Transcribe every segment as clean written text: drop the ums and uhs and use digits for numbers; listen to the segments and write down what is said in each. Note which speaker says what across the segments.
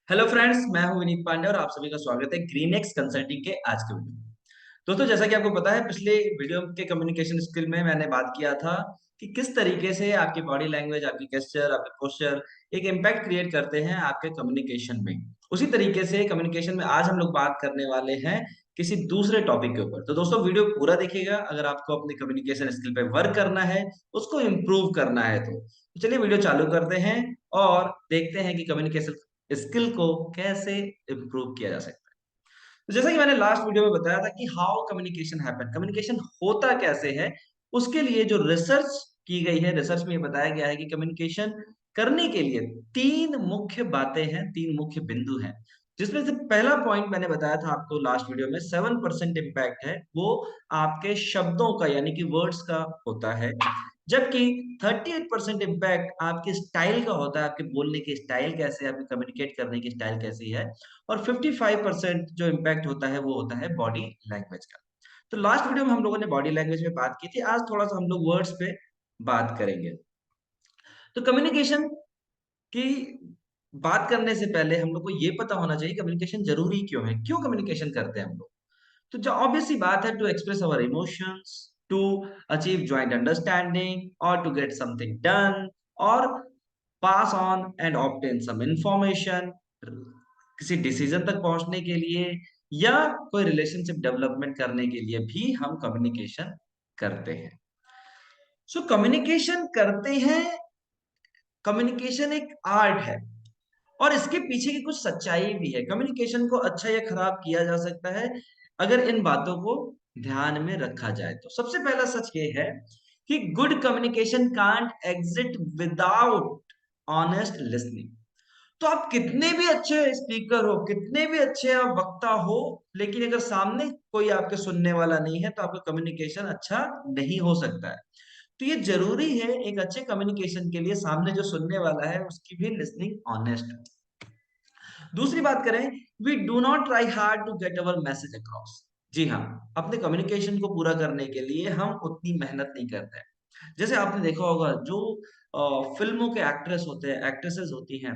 Speaker 1: Hello friends, मैं हूं विनीत पांडे और आप सभी का स्वागत है ग्रीन एक्स कंसल्टिंग के आज के वीडियो में। दोस्तों, जैसा कि आपको पता है, पिछले वीडियो के कम्युनिकेशन स्किल में मैंने बात किया था कि किस तरीके से आपकी बॉडी लैंग्वेज, आपकी गेस्चर, आपके पोस्चर एक इम्पैक्ट क्रिएट करते हैं आपके कम्युनिकेशन में। उसी तरीके से कम्युनिकेशन में आज हम लोग बात करने वाले हैं किसी दूसरे टॉपिक के ऊपर। तो दोस्तों, वीडियो पूरा देखिएगा अगर आपको अपने कम्युनिकेशन स्किल पे वर्क करना है, उसको इम्प्रूव करना है। तो चलिए वीडियो चालू करते हैं और देखते हैं कि कम्युनिकेशन स्किल को कैसे इम्प्रूव किया जा सकता है। तो जैसा कि मैंने लास्ट वीडियो में बताया था कि हाउ कम्युनिकेशन हैपन, कम्युनिकेशन होता कैसे है, उसके लिए जो रिसर्च की गई है, रिसर्च में ये बताया गया है कि कम्युनिकेशन करने के लिए तीन मुख्य बातें हैं, तीन मुख्य बिंदु हैं। जिसमें से पहला पॉइंट मैंने बताया था आपको लास्ट वीडियो में, 7% इम्पैक्ट है वो आपके शब्दों का यानी कि वर्ड्स का होता है। जबकि 38% इम्पैक्ट आपके स्टाइल का होता है, आपके बोलने की स्टाइल कैसे है, आपकी कम्युनिकेट करने की स्टाइल कैसी है। और 55% जो इम्पैक्ट होता है वो होता है बॉडी लैंग्वेज का। तो लास्ट वीडियो में हम लोगों ने बॉडी लैंग्वेज पे बात की थी, आज थोड़ा सा हम लोग वर्ड्स पे बात करेंगे। तो कम्युनिकेशन की बात करने से पहले हम लोग को ये पता होना चाहिए कम्युनिकेशन जरूरी क्यों है, क्यों कम्युनिकेशन करते हैं हम लोग। तो जो ऑब्वियस सी बात है, to express our emotions, to achieve joint understanding, और टू गेट समथिंग डन, और pass on and obtain some information, किसी डिसीजन तक पहुंचने के लिए, या कोई रिलेशनशिप डेवलपमेंट करने के लिए भी हम कम्युनिकेशन करते हैं। सो कम्युनिकेशन करते हैं। कम्युनिकेशन एक आर्ट है और इसके पीछे की कुछ सच्चाई भी है। कम्युनिकेशन को अच्छा या खराब किया जा सकता है अगर इन बातों को ध्यान में रखा जाए। तो सबसे पहला सच ये है कि good communication can't exit without honest listening. तो आप कितने भी अच्छे स्पीकर हो, कितने भी अच्छे आप वक्ता हो, लेकिन अगर सामने कोई आपके सुनने वाला नहीं है तो आपका कम्युनिकेशन अच्छा नहीं हो सकता है। तो ये जरूरी है एक अच्छे कम्युनिकेशन के लिए, सामने जो सुनने वाला है उसकी भी लिसनिंग ऑनेस्ट हो। दूसरी बात करें, we do not try hard to get our message across. जी हाँ, अपने कम्युनिकेशन को पूरा करने के लिए हम उतनी मेहनत नहीं करते हैं। जैसे आपने देखा होगा, जो फिल्मों के एक्ट्रेस होते हैं, एक्ट्रेसेस होती हैं,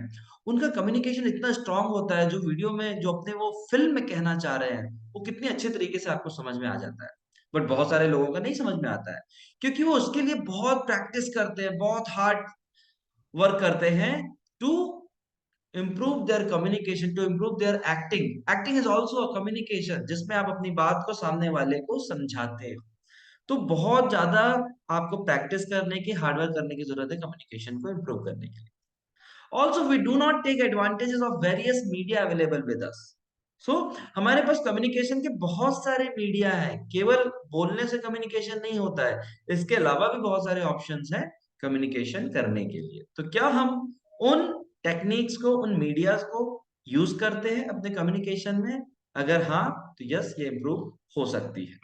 Speaker 1: उनका कम्युनिकेशन इतना स्ट्रांग होता है, जो वीडियो में जो अपने वो फिल्म में कहना चाह रहे हैं वो कितने अच्छे तरीके से आपको समझ में आ जाता है। बट बहुत सारे लोगों का नहीं समझ में आता है, क्योंकि वो उसके लिए बहुत प्रैक्टिस करते हैं, बहुत हार्ड वर्क करते हैं to improve their communication, to improve their acting. Acting is also a communication, जिसमें आप अपनी बात को सामने वाले को समझाते हो। तो बहुत ज्यादा आपको प्रैक्टिस करने की, हार्डवर्क करने की जरूरत है कम्युनिकेशन को इम्प्रूव करने के लिए। Also we do not take advantages of various media available with us. So हमारे पास कम्युनिकेशन के बहुत सारे मीडिया है, केवल बोलने से कम्युनिकेशन नहीं होता है, इसके अलावा भी बहुत सारे ऑप्शंस हैं कम्युनिकेशन करने के लिए। तो क्या हम उन टेक्निक्स को, उन मीडियाज को यूज करते हैं अपने कम्युनिकेशन में? अगर हाँ, तो यस, ये इम्प्रूव हो सकती है।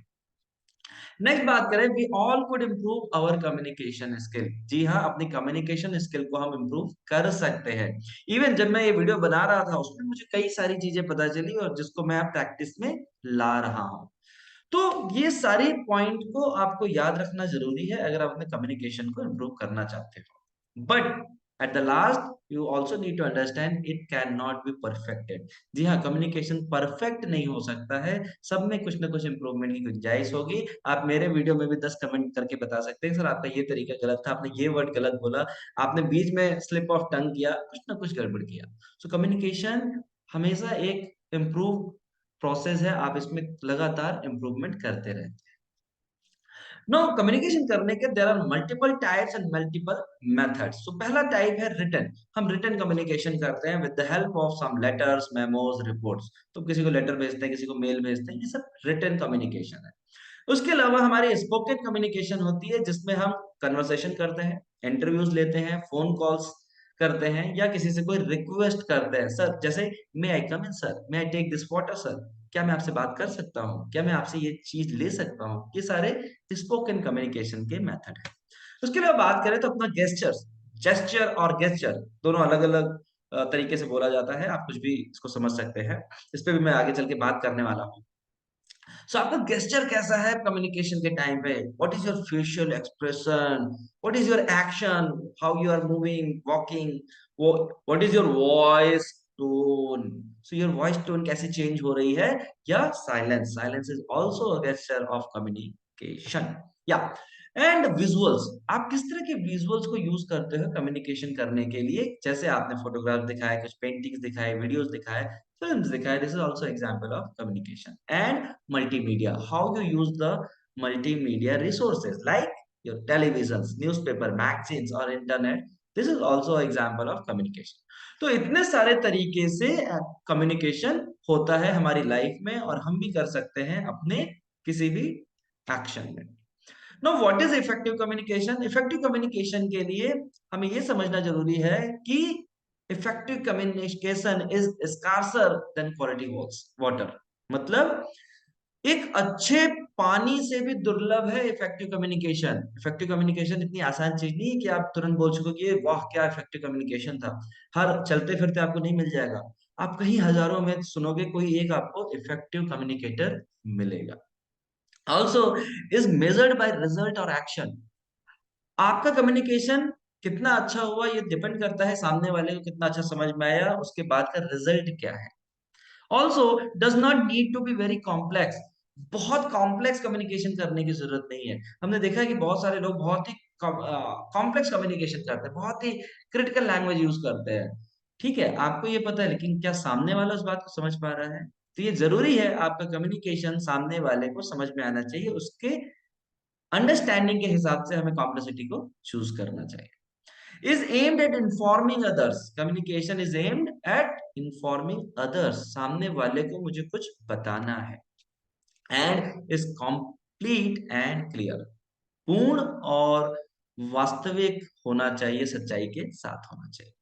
Speaker 1: नेक्स्ट बात करें, we all could improve our communication skill. जी हाँ, अपनी कम्युनिकेशन स्किल को हम इम्प्रूव कर सकते हैं। इवन जब मैं ये वीडियो बना रहा था, उसमें मुझे कई सारी चीजें पता चली और जिसको मैं अब प्रैक्टिस में ला रहा हूँ। तो ये सारी पॉइंट को आपको याद रखना जरूरी है अगर आप अपने कम्युनिकेशन को इम्प्रूव करना चाहते हो। But at the last you also need to understand it can not be perfected. जी हाँ, कम्युनिकेशन परफेक्ट नहीं हो सकता है, सब में कुछ ना कुछ इंप्रूवमेंट की गुंजाइश होगी। आप मेरे वीडियो में भी 10 कमेंट करके बता सकते हैं, सर आपका ये तरीका गलत था, आपने ये वर्ड गलत बोला, आपने बीच में स्लिप ऑफ टंग किया, कुछ ना कुछ गड़बड़ किया। सो कम्युनिकेशन हमेशा एक इम्प्रूव प्रोसेस है, आप इसमें लगातार इम्प्रूवमेंट करते रहते हैं। नो, कम्युनिकेशन करने के there are multiple types and multiple methods. तो पहला टाइप है रिटन। हम रिटन कम्युनिकेशन करते हैं with the help of some letters, memos, reports. तो किसी को लेटर भेजते हैं, किसी को मेल भेजते हैं, ये सब रिटन कम्युनिकेशन है। उसके अलावा हमारी स्पोकन कम्युनिकेशन होती है, जिसमें हम कन्वर्सेशन करते हैं, इंटरव्यूज लेते हैं, फोन कॉल्स करते हैं, या किसी से कोई रिक्वेस्ट करते हैं, सर जैसे may I come in sir, may I take this water sir, क्या मैं आपसे बात कर सकता हूँ, क्या मैं आपसे ये चीज ले सकता हूँ। ये सारे स्पोकन कम्युनिकेशन के मेथड है। उसके अलावा बात करें तो अपना गेस्चर्स, जेस्चर और गेस्चर दोनों अलग अलग तरीके से बोला जाता है, आप कुछ भी इसको समझ सकते हैं। इस पे भी मैं आगे चल के बात करने वाला हूँ। सो आपका गेस्चर कैसा है कम्युनिकेशन के टाइम पे? What is your facial expression, what is your action, how you are moving, walking, what is your voice, tone, so your voice tone कैसे चेंज हो रही है, या silence, silence is also a gesture of communication. या and visuals, आप किस तरह के विजुअल्स को यूज करते हो कम्युनिकेशन करने के लिए, जैसे आपने फोटोग्राफ दिखाए, कुछ पेंटिंग्स दिखाए, वीडियोस दिखाए, फिल्म्स दिखाए, this is also example of communication. And multimedia, how you use the multimedia resources like your televisions, newspaper, magazines or internet, this is also example of communication। तो इतने सारे तरीके से कम्युनिकेशन होता है हमारी लाइफ में, और हम भी कर सकते हैं अपने किसी भी एक्शन में। Now what is effective communication? Effective communication के लिए हमें यह समझना जरूरी है कि effective communication is scarcer than quality water. मतलब एक अच्छे पानी से भी दुर्लभ है इफेक्टिव कम्युनिकेशन। इफेक्टिव कम्युनिकेशन इतनी आसान चीज नहीं है कि आप तुरंत बोल सको कि वाह क्या इफेक्टिव कम्युनिकेशन था। हर चलते फिरते आपको नहीं मिल जाएगा, आप कहीं हजारों में सुनोगे, कोई एक आपको इफेक्टिव कम्युनिकेटर मिलेगा। Also is measured by result और एक्शन। आपका कम्युनिकेशन कितना अच्छा हुआ ये डिपेंड करता है सामने वाले को कितना अच्छा समझ में आया, उसके बाद का रिजल्ट क्या है। Also does not need to be very complex. बहुत कॉम्प्लेक्स कम्युनिकेशन करने की जरूरत नहीं है। हमने देखा है कि बहुत सारे लोग बहुत ही कॉम्प्लेक्स कम्युनिकेशन करते हैं, बहुत ही क्रिटिकल लैंग्वेज यूज करते हैं। ठीक है, आपको ये पता है, लेकिन क्या सामने वाला उस बात को समझ पा रहा है? तो ये जरूरी है, आपका कम्युनिकेशन सामने वाले को समझ में आना चाहिए, उसके अंडरस्टैंडिंग के हिसाब से हमें कॉम्प्लेक्सिटी को चूज करना चाहिए। Is aimed at informing others, communication is aimed at informing others, सामने वाले को मुझे कुछ बताना है। And is complete and clear, पूर्ण और वास्तविक होना चाहिए, सच्चाई के साथ होना चाहिए।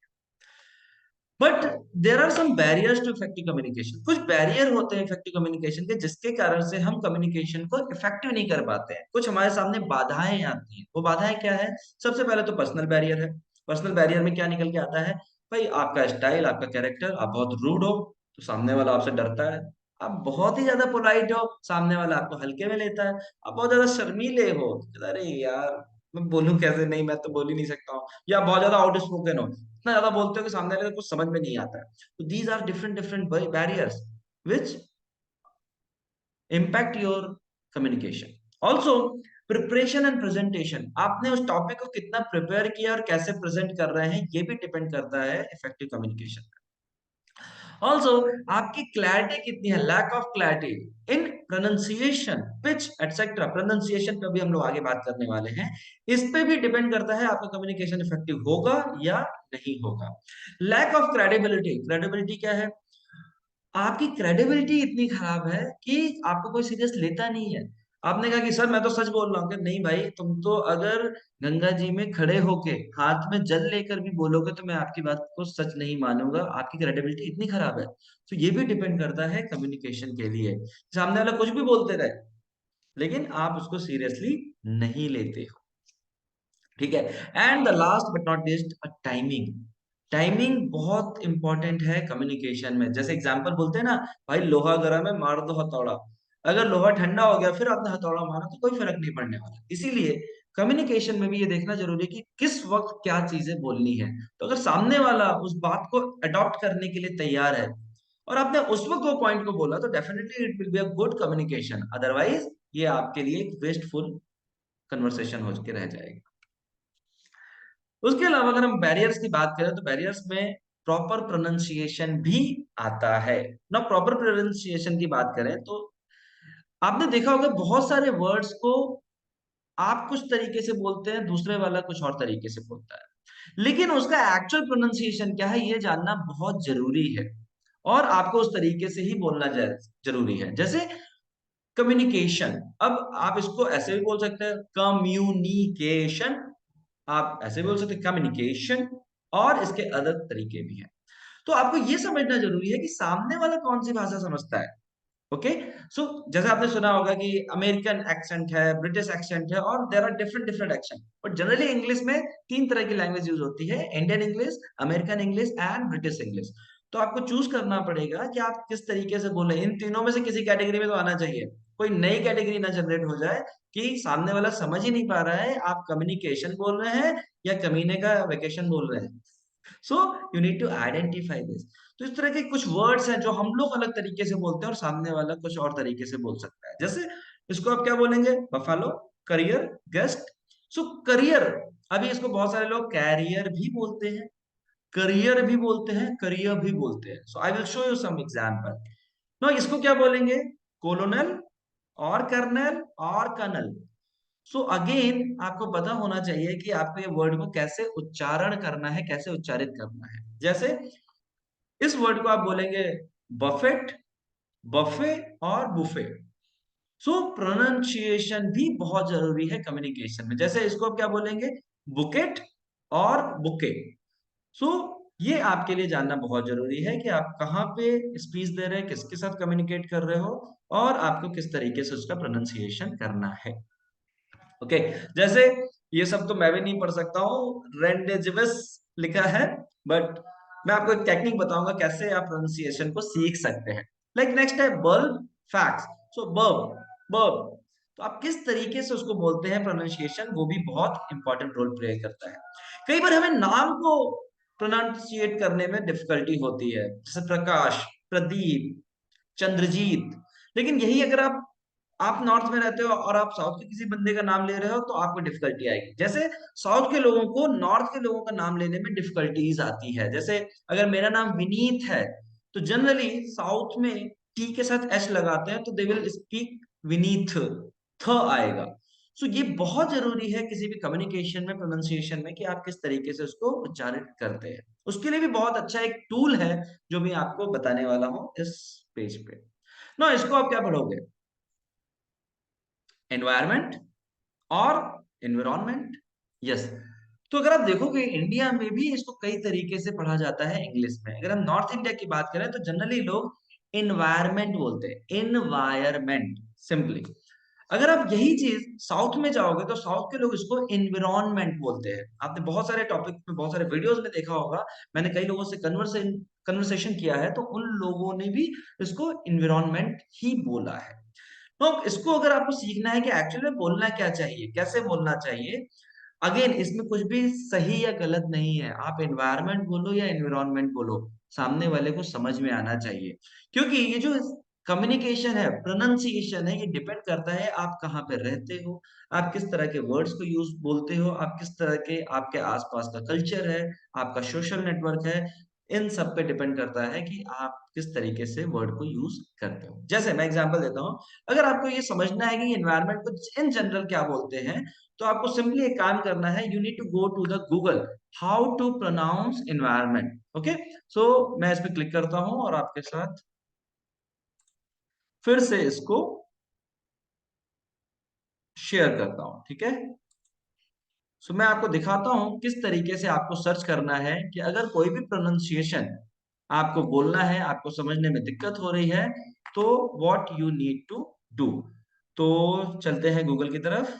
Speaker 1: But there are some barriers to effective communication, कुछ बैरियर होते हैं इफेक्टिव कम्युनिकेशन के, जिसके कारण से हम कम्युनिकेशन को इफेक्टिव नहीं कर पाते हैं। कुछ हमारे सामने बाधाएं आती हैं। वो बाधाएं क्या है? सबसे पहले तो पर्सनल बैरियर है। पर्सनल बैरियर में क्या निकल के आता है? भाई आपका स्टाइल, आपका कैरेक्टर, आप बहुत रूड हो तो सामने वाला आपसे डरता है। आप बहुत ही ज्यादा पोलाइट हो, सामने वाला आपको हल्के में लेता है। आप बहुत ज्यादा शर्मीले हो, अरे यार मैं बोलूं कैसे, नहीं मैं तो बोल ही नहीं सकता हूँ। या बहुत ज्यादा आउट स्पोकन हो, इतना ज्यादा बोलते हो कि सामने वाले को कुछ समझ में नहीं आता है। तो these are different different barriers which impact your communication। also preparation and presentation, आपने उस टॉपिक को कितना प्रिपेयर किया और कैसे प्रेजेंट कर रहे हैं, ये भी डिपेंड करता है इफेक्टिव कम्युनिकेशन। ऑल्सो आपकी क्लैरिटी कितनी है, lack of clarity in pronunciation, pitch etcetera, pronunciation पे भी हम लोग आगे बात करने वाले हैं। इस पे भी डिपेंड करता है आपका कम्युनिकेशन इफेक्टिव होगा या नहीं होगा। लैक ऑफ क्रेडिबिलिटी, क्रेडिबिलिटी क्या है? आपकी क्रेडिबिलिटी इतनी खराब है कि आपको कोई सीरियस लेता नहीं है। आपने कहा कि सर मैं तो सच बोल रहा हूँ, कि नहीं भाई तुम तो अगर गंगा जी में खड़े होके हाथ में जल लेकर भी बोलोगे तो मैं आपकी बात को सच नहीं मानूंगा, आपकी क्रेडिबिलिटी इतनी खराब है। तो ये भी डिपेंड करता है कम्युनिकेशन के लिए। सामने वाला कुछ भी बोलते रहे लेकिन आप उसको सीरियसली नहीं लेते हो। ठीक है। And the last but not least, timing. Timing बहुत इंपॉर्टेंट है कम्युनिकेशन में। जैसे एग्जांपल बोलते हैं ना, भाई लोहा गर्म है मार दो हथौड़ा। अगर लोहा ठंडा हो गया फिर आपने हथौड़ा मारा तो कोई फर्क नहीं पड़ने वाला। इसीलिए कम्युनिकेशन में भी ये देखना जरूरी है कि किस वक्त क्या चीजें बोलनी है। तो अगर सामने वाला उस बात को अडॉप्ट करने के लिए तैयार है और आपने उस वक्त वो पॉइंट को बोला, तो definitely it will be a good communication. Otherwise ये आपके लिए एक वेस्टफुल कन्वर्सेशन हो के रह जाएगा। उसके अलावा अगर हम बैरियर्स की बात करें तो बैरियर्स में प्रॉपर प्रोनाउंसिएशन भी आता है ना। प्रॉपर प्रोनाउंसिएशन की बात करें तो आपने देखा होगा बहुत सारे वर्ड्स को आप कुछ तरीके से बोलते हैं, दूसरे वाला कुछ और तरीके से बोलता है, लेकिन उसका एक्चुअल प्रोनाउंसिएशन क्या है ये जानना बहुत जरूरी है, और आपको उस तरीके से ही बोलना जरूरी है। जैसे कम्युनिकेशन, अब आप इसको ऐसे भी बोल सकते हैं कम्युनिकेशन, आप ऐसे बोल सकते हैं कम्युनिकेशन, और इसके अलग तरीके भी हैं। तो आपको ये समझना जरूरी है कि सामने वाला कौन सी भाषा समझता है। ओके, सो जैसे आपने सुना होगा कि अमेरिकन एक्सेंट है, ब्रिटिश एक्सेंट है, और there are different different accent. But generally English में तीन तरह की लैंग्वेज यूज होती है, Indian English, American English and British English. तो आपको चूज करना पड़ेगा कि आप किस तरीके से बोले। इन तीनों में से किसी कैटेगरी में तो आना चाहिए, कोई नई कैटेगरी ना जनरेट हो जाए कि सामने वाला समझ ही नहीं पा रहा है आप कम्युनिकेशन बोल रहे हैं या कमीने का वेकेशन बोल रहे हैं। So you need to identify this. तो इस तरह के कुछ वर्ड्स हैं जो हम लोग अलग तरीके से बोलते हैं और सामने वाला कुछ और तरीके से बोल सकता है। जैसे इसको आप क्या बोलेंगे? Buffalo, career, guest. सो करियर, अभी इसको बहुत सारे लोग कैरियर भी बोलते हैं, करियर भी बोलते हैं, करियर भी बोलते हैं। So I will show you some example. No, इसको क्या बोलेंगे? कोलोनल और कर्नल और कर्नल। सो अगेन आपको पता होना चाहिए कि आपको ये वर्ड को कैसे उच्चारण करना है, कैसे उच्चारित करना है। जैसे इस वर्ड को आप बोलेंगे बफेट, बफे और बुफे। सो प्रोनाउंसिएशन भी बहुत जरूरी है कम्युनिकेशन में। जैसे इसको आप क्या बोलेंगे? बुकेट और बुके। सो ये आपके लिए जानना बहुत जरूरी है कि आप कहाँ पे स्पीच दे रहे हैं, किसके साथ कम्युनिकेट कर रहे हो, और आपको किस तरीके से उसका प्रोनाउंसिएशन करना है। ओके, जैसे ये सब तो मैं भी नहीं पढ़ सकता हूँ, रेंडेजिवस लिखा है, बट मैं आपको एक टेक्निक बताऊंगा कैसे आप प्रोनाउंसिएशन को सीख सकते हैं। लाइक नेक्स्ट है bulb, fax. So bulb, bulb, तो आप किस तरीके से उसको बोलते हैं, प्रोनाउंसिएशन वो भी बहुत इंपॉर्टेंट रोल प्ले करता है। कई बार हमें नाम को प्रोनाउंसिएट करने में डिफिकल्टी होती है, जैसे प्रकाश, प्रदीप, चंद्रजीत। लेकिन यही अगर आप नॉर्थ में रहते हो और आप साउथ के किसी बंदे का नाम ले रहे हो तो आपको डिफिकल्टी आएगी। जैसे साउथ के लोगों को नॉर्थ के लोगों का नाम लेने में डिफिकल्टीज आती है। जैसे अगर मेरा नाम विनीत है, तो जनरली साउथ में टी के साथ एच लगाते हैं, तो दे विल स्पीक विनीत, थ आएगा। सो ये बहुत जरूरी है किसी भी कम्युनिकेशन में, प्रोनाउंसिएशन में, कि आप किस तरीके से उसको उच्चारित करते हैं। उसके लिए भी बहुत अच्छा एक टूल है जो मैं आपको बताने वाला हूं इस पेज पे। ना इसको आप क्या पढ़ोगे? एनवायरमेंट और एनवायरमेंट। यस। तो अगर आप देखोगे इंडिया में भी इसको कई तरीके से पढ़ा जाता है इंग्लिश में। अगर हम नॉर्थ इंडिया की बात करें तो जनरली लोग एनवायरमेंट बोलते हैं, एनवायरमेंट सिंपली। अगर आप यही चीज साउथ में जाओगे तो साउथ के लोग इसको एनवायरमेंट बोलते हैं। आपने बहुत सारे टॉपिक में, बहुत सारे वीडियोस में देखा होगा, मैंने कई लोगों से कन्वर्सेशन किया है तो उन लोगों ने भी इसको एनवायरमेंट ही बोला है। तो इसको अगर आपको सीखना है कि एक्चुअली में बोलना क्या चाहिए, कैसे बोलना चाहिए, अगेन इसमें कुछ भी सही या गलत नहीं है। आप एनवायरनमेंट बोलो या एनवायरनमेंट बोलो, सामने वाले को समझ में आना चाहिए। क्योंकि ये जो कम्युनिकेशन है, प्रोनाउंसिएशन है, ये डिपेंड करता है आप कहाँ पे रहते हो, आप किस तरह के वर्ड्स को यूज बोलते हो, आप किस तरह के, आपके आसपास का कल्चर है, आपका सोशल नेटवर्क है। इन सब पे डिपेंड करता है कि आप किस तरीके से वर्ड को यूज करते हो। जैसे मैं एग्जांपल देता हूँ, अगर आपको ये समझना है कि एनवायरनमेंट को इन जनरल क्या बोलते हैं, तो आपको सिंपली एक काम करना है, you need to go to the Google, how to pronounce environment. Okay, so मैं इस पे क्लिक करता हूं और आपके साथ फिर से इसको शेयर करता हूं, ठीक है। सो मैं आपको दिखाता हूं किस तरीके से आपको सर्च करना है कि अगर कोई भी प्रोनाउंसिएशन आपको बोलना है, आपको समझने में दिक्कत हो रही है, तो what you need to do. तो चलते हैं गूगल की तरफ,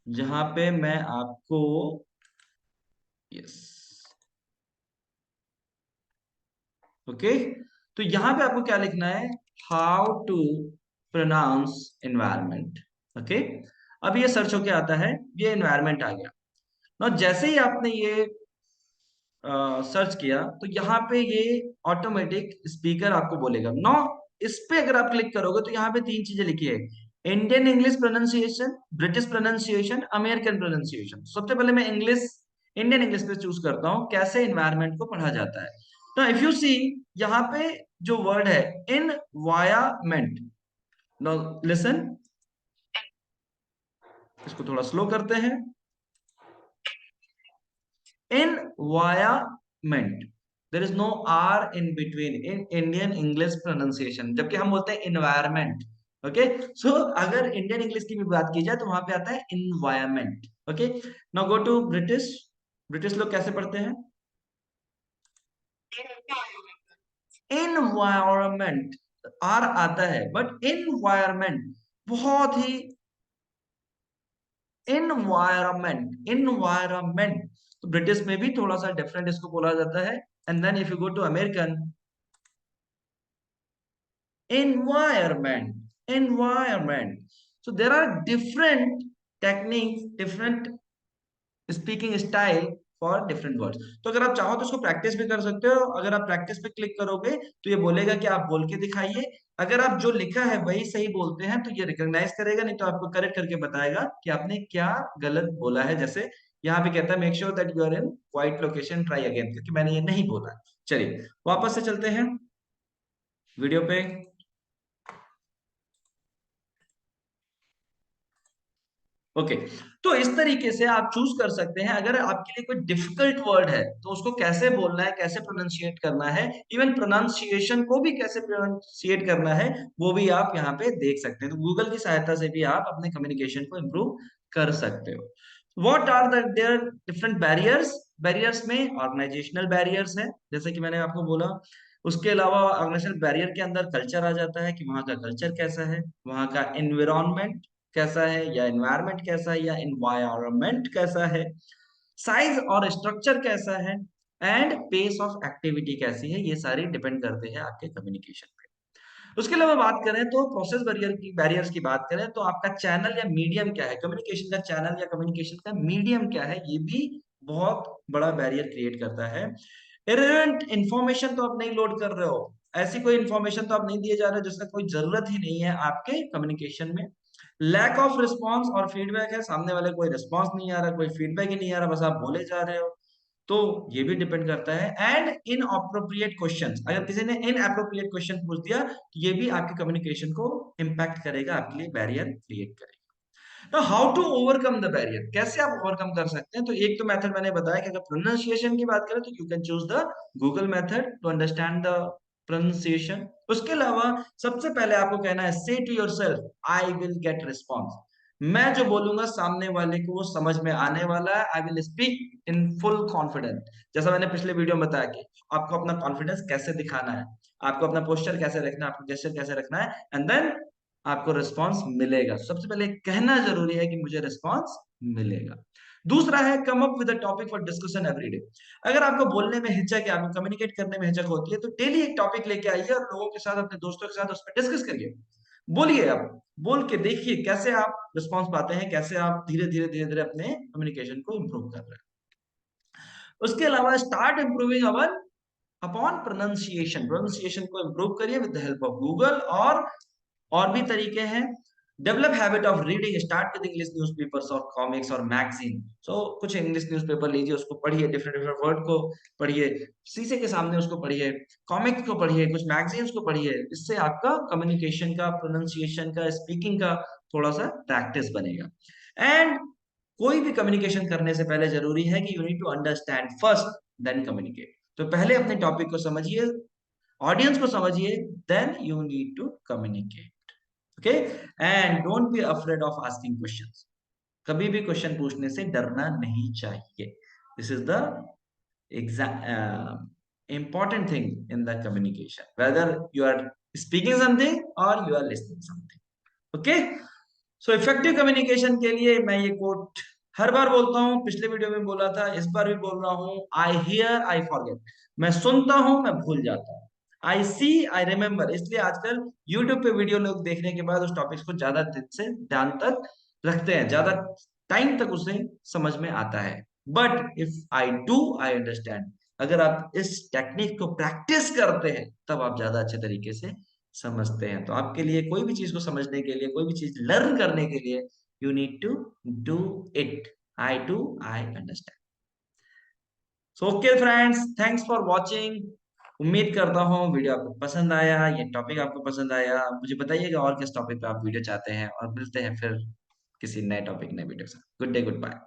Speaker 1: जहां पे मैं आपको, यस, ओके, तो यहां पे आपको क्या लिखना है? How to pronounce environment. Okay, अब ये सर्च होके आता है, ये एनवायरमेंट आ गया ना। जैसे ही आपने ये सर्च किया तो यहाँ पे ये ऑटोमेटिक स्पीकर आपको बोलेगा नो। इस पे अगर आप क्लिक करोगे तो यहाँ पे तीन चीजें लिखी है, Indian English pronunciation, British pronunciation, American pronunciation. सबसे पहले मैं इंग्लिश, इंडियन इंग्लिश पे चूज करता हूँ, कैसे एनवायरमेंट को पढ़ा जाता है। तो इफ यू सी, यहाँ पे जो वर्ड है इनवायरमेंट, नाउ लिसन, इसको थोड़ा स्लो करते हैं। Environment. There is no R in between in Indian English pronunciation, जबकि हम बोलते हैं environment. ओके, सो अगर इंडियन इंग्लिश की भी बात की जाए तो वहां पे आता है environment. Okay, now go to British. British लोग कैसे पढ़ते हैं? environment, आर आता है, बट environment बहुत ही, environment तो ब्रिटिश में भी थोड़ा सा डिफरेंट इसको बोला जाता है। And then if you go to American, environment, environment. So there are different techniques, different speaking style for different words. तो अगर आप चाहो तो इसको प्रैक्टिस भी कर सकते हो। अगर आप प्रैक्टिस पे क्लिक करोगे तो ये बोलेगा कि आप बोल के दिखाइए। अगर आप जो लिखा है वही सही बोलते हैं तो ये रिकॉग्नाइज करेगा, नहीं तो आपको करेक्ट करके बताएगा कि आपने क्या गलत बोला है। जैसे यहाँ पे कहता है make sure that you are in quiet location, try again, क्योंकि मैंने ये नहीं बोला। चलिए वापस से चलते हैं वीडियो पे। ओके, तो इस तरीके से आप चूज कर सकते हैं। अगर आपके लिए कोई डिफिकल्ट वर्ड है तो उसको कैसे बोलना है, कैसे प्रोनाउंशिएट करना है, इवन प्रोनाउंसिएशन को भी कैसे प्रोनाउंशिएट करना है, वो भी आप यहाँ पे देख सकते हैं। तो गूगल की सहायता से भी आप अपने कम्युनिकेशन को इम्प्रूव कर सकते हो। What are the there different barriers? Barriers में ऑर्गेनाइजेशनल बैरियर्स है, जैसे कि मैंने आपको बोला। उसके अलावा ऑर्गेनाइजेशनल बैरियर के अंदर कल्चर आ जाता है कि वहाँ का कल्चर कैसा है, वहाँ का एनवायरनमेंट कैसा है, या एनवायरनमेंट कैसा है, या एनवायरनमेंट कैसा है, साइज और स्ट्रक्चर कैसा है, एंड पेस ऑफ एक्टिविटी कैसी है। ये सारी डिपेंड करते हैं आपके कम्युनिकेशन पे। उसके अलावा बात करें तो प्रोसेस बैरियर्स की बात करें तो आपका चैनल या मीडियम क्या है, कम्युनिकेशन का चैनल या कम्युनिकेशन का मीडियम क्या है, ये भी बहुत बड़ा बैरियर क्रिएट करता है। इरेलेवेंट इंफॉर्मेशन तो आप नहीं लोड कर रहे हो, ऐसी कोई इंफॉर्मेशन तो आप नहीं दिए जा रहे हो जिसका कोई जरूरत ही नहीं है आपके कम्युनिकेशन में। लैक ऑफ रिस्पॉन्स और फीडबैक है, सामने वाले कोई रिस्पॉन्स नहीं आ रहा, कोई फीडबैक ही नहीं आ रहा, बस आप बोले जा रहे हो, तो ये भी डिपेंड करता है। एंड इन अप्रोप्रिएट क्वेश्चंस, अगर किसी ने इन अप्रोप्रिएट क्वेश्चन पूछ दिया तो ये भी आपके कम्युनिकेशन को इम्पैक्ट करेगा, आपके लिए बैरियर क्रिएट करेगा। तो how to overcome the barrier, कैसे आप ओवरकम कर सकते हैं? तो एक तो मेथड मैंने बताया कि अगर प्रोनाउंसिएशन की बात करें तो you can choose the Google method to understand the pronunciation. उसके अलावा सबसे पहले आपको कहना है say to yourself I will get response. मैं जो बोलूंगा सामने वाले को वो समझ में आने वाला है। I will speak in full confidence. जैसा मैंने पिछले वीडियो में बताया कि आपको अपना कॉन्फिडेंस कैसे दिखाना है, आपको अपना पोस्चर कैसे रखना है, आपको जेस्चर कैसे रखना है, एंड देन आपको रिस्पॉन्स मिलेगा। सबसे पहले कहना जरूरी है कि मुझे रिस्पॉन्स मिलेगा। दूसरा है come up with a topic for discussion everyday. अगर आपको बोलने में हिचक है, आपको कम्युनिकेट करने में हिचक होती है, तो डेली एक टॉपिक लेके आइए और लोगों के साथ, अपने दोस्तों के साथ उस पर डिस्कस करिए। बोलिए, आप बोल के देखिए कैसे आप रिस्पॉन्स पाते हैं, कैसे आप धीरे धीरे धीरे धीरे अपने कम्युनिकेशन को इम्प्रूव कर रहे हैं। उसके अलावा स्टार्ट इम्प्रूविंग अवर अपॉन प्रोनाउंसिएशन। प्रोनाउंसिएशन को इम्प्रूव करिए with the help of Google. और भी तरीके हैं। Develop habit of reading, start with English newspapers और कॉमिक्स और मैगजीन। सो कुछ इंग्लिश न्यूज़पेपर लीजिए, उसको पढ़िए, डिफरेंट डिफरेंट वर्ड को पढ़िए, शीशे के सामने उसको पढ़िए, कॉमिक्स को पढ़िए, कुछ मैगजीन्स को पढ़िए। इससे आपका कम्युनिकेशन का, प्रोनाउंसिएशन का, स्पीकिंग का थोड़ा सा प्रैक्टिस बनेगा। एंड कोई भी कम्युनिकेशन करने से पहले जरूरी है कि you need to understand first then communicate. तो पहले अपने टॉपिक को समझिए, ऑडियंस को समझिए, then you need to communicate. Okay, and don't be afraid of asking questions. कभी भी क्वेश्चन पूछने से डरना नहीं चाहिए। This is the important thing in the communication, whether you are speaking something or you are listening something. Okay, so effective communication के लिए मैं ये कोट हर बार बोलता हूँ, पिछले वीडियो में बोला था, इस बार भी बोल रहा हूँ। आई हियर आई फॉरगेट, मैं सुनता हूँ मैं भूल जाता हूँ। आई सी आई रिमेम्बर। इसलिए आजकल यूट्यूब पे वीडियो लोग देखने के बाद उस टॉपिक्स को ज्यादा दिन से ध्यान तक रखते हैं, ज्यादा टाइम तक उसे समझ में आता है। But if I do I understand, अगर आप इस टेक्निक को प्रैक्टिस करते हैं तब आप ज्यादा अच्छे तरीके से समझते हैं। तो आपके लिए कोई भी चीज को समझने के लिए, कोई भी चीज लर्न करने के लिए, you need to do it. I do I understand. So okay friends, thanks for watching. उम्मीद करता हूँ वीडियो आपको पसंद आया, ये टॉपिक आपको पसंद आया। मुझे बताइएगा और किस टॉपिक पे आप वीडियो चाहते हैं, और मिलते हैं फिर किसी नए टॉपिक, नए वीडियो के साथ। Good day, good bye.